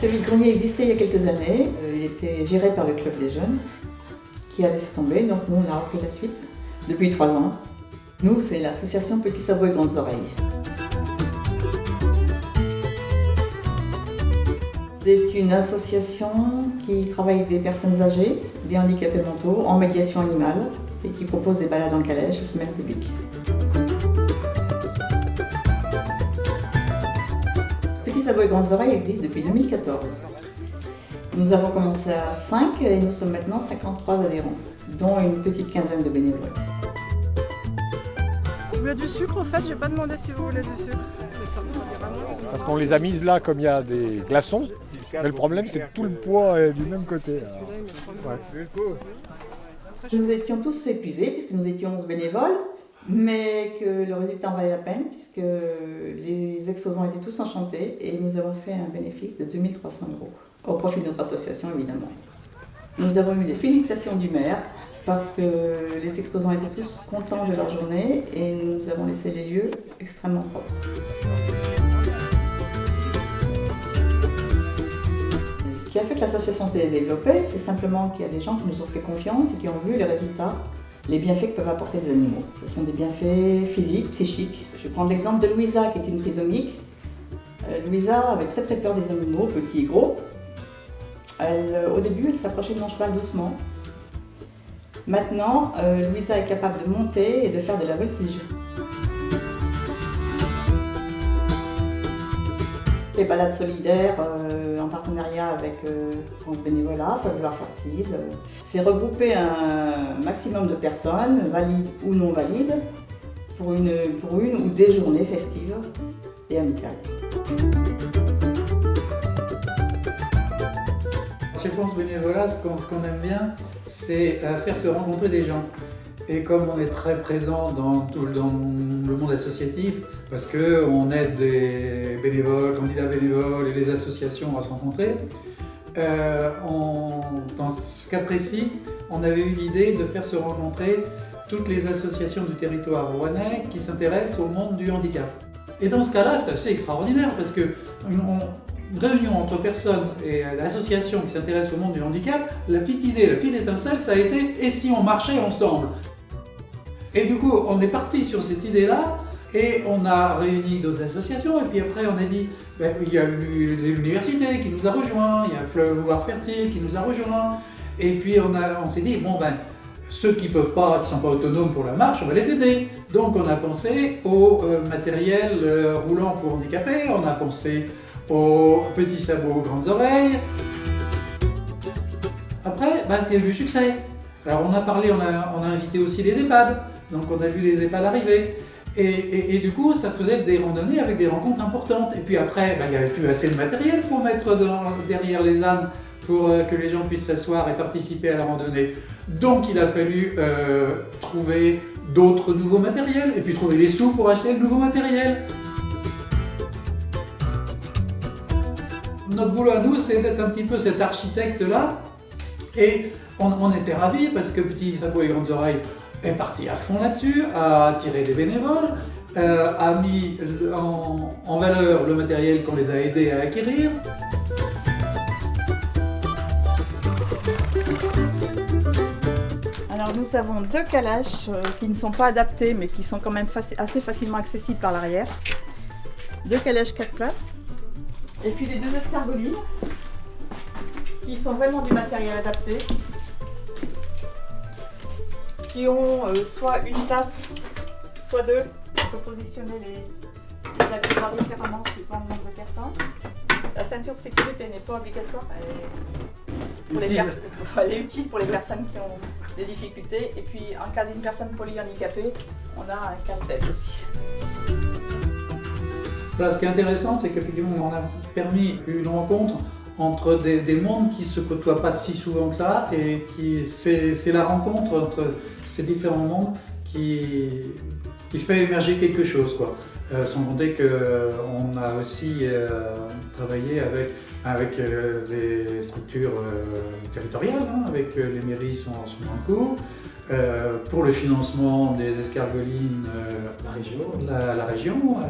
le vide-grenier existait il y a quelques années. Il était géré par le Club des Jeunes, qui a laissé tomber, donc nous on a repris la suite depuis 3 ans. Nous, c'est l'association Petits Sabots et Grandes Oreilles. C'est une association qui travaille avec des personnes âgées, des handicapés mentaux, en médiation animale et qui propose des balades en calèche la semaine publique. Petits Sabots et Grandes Oreilles existe depuis 2014. Nous avons commencé à 5 et nous sommes maintenant 53 adhérents, dont une petite quinzaine de bénévoles. Vous voulez du sucre au fait? J'ai pas demandé si vous voulez du sucre. Parce qu'on les a mises là comme il y a des glaçons, mais le problème c'est que tout le poids est du même côté. Nous étions tous épuisés puisque nous étions 11 bénévoles, mais que le résultat en valait la peine puisque les exposants étaient tous enchantés et nous avons fait un bénéfice de 2 300 € au profit de notre association évidemment. Nous avons eu des félicitations du maire parce que les exposants étaient tous contents de leur journée et nous avons laissé les lieux extrêmement propres. Ce qui a fait que l'association s'est développée, c'est simplement qu'il y a des gens qui nous ont fait confiance et qui ont vu les résultats, les bienfaits que peuvent apporter les animaux. Ce sont des bienfaits physiques, psychiques. Je vais prendre l'exemple de Louisa qui est une trisomique. Louisa avait très peur des animaux, petits et gros. Au début, elle s'approchait de mon cheval doucement. Maintenant, Louisa est capable de monter et de faire de la voltige. Les balades solidaires en partenariat avec France Bénévolat, Faveur Fertile, c'est regrouper un maximum de personnes, valides ou non valides, pour une ou des journées festives et amicales. Chez France Bénévolat, ce qu'on aime bien, c'est faire se rencontrer des gens. Et comme on est très présent dans le monde associatif, parce qu'on aide des bénévoles, candidats bénévoles et les associations à se rencontrer, dans ce cas précis, on avait eu l'idée de faire se rencontrer toutes les associations du territoire rouennais qui s'intéressent au monde du handicap. Et dans ce cas-là, c'est assez extraordinaire parce que une réunion entre personnes et l'association qui s'intéresse au monde du handicap, la petite idée, la petite étincelle, ça a été « et si on marchait ensemble ?» Et du coup, on est parti sur cette idée-là et on a réuni d'autres associations et puis après on a dit il y a eu l'université qui nous a rejoints, il y a Faveur Fertile qui nous a rejoints et puis on s'est dit ceux qui peuvent pas, qui sont pas autonomes pour la marche, on va les aider. Donc on a pensé au matériel roulant pour handicapés, on a pensé aux petits sabots aux grandes oreilles. Après, il y a eu du succès. Alors on a parlé, on a invité aussi les EHPAD, donc on a vu les EHPAD arriver. Et du coup, ça faisait des randonnées avec des rencontres importantes. Et puis après, il n'y avait plus assez de matériel pour mettre derrière les ânes pour que les gens puissent s'asseoir et participer à la randonnée. Donc il a fallu trouver d'autres nouveaux matériels et puis trouver les sous pour acheter le nouveau matériel. Notre boulot à nous, c'est d'être un petit peu cet architecte-là. Et on était ravis parce que Petits Sabots et Grandes Oreilles est parti à fond là-dessus, a attiré des bénévoles, a mis en valeur le matériel qu'on les a aidés à acquérir. Alors nous avons 2 calaches qui ne sont pas adaptées mais qui sont quand même assez facilement accessibles par l'arrière. 2 calaches 4 places. Et puis les 2 escargolines qui sont vraiment du matériel adapté, qui ont soit une place, soit 2. On peut positionner les accessoires différemment suivant le nombre de personnes. La ceinture de sécurité n'est pas obligatoire, elle est utile pour les personnes qui ont des difficultés. Et puis en cas d'une personne polyhandicapée, on a un casse-tête aussi. Là, ce qui est intéressant, c'est qu'effectivement, on a permis une rencontre entre des mondes qui ne se côtoient pas si souvent que ça, et c'est la rencontre entre ces différents mondes qui fait émerger quelque chose, quoi. Sans compter qu'on a aussi travaillé avec les structures territoriales, avec les mairies sont dans le coup, pour le financement des escargolines, la région, voilà.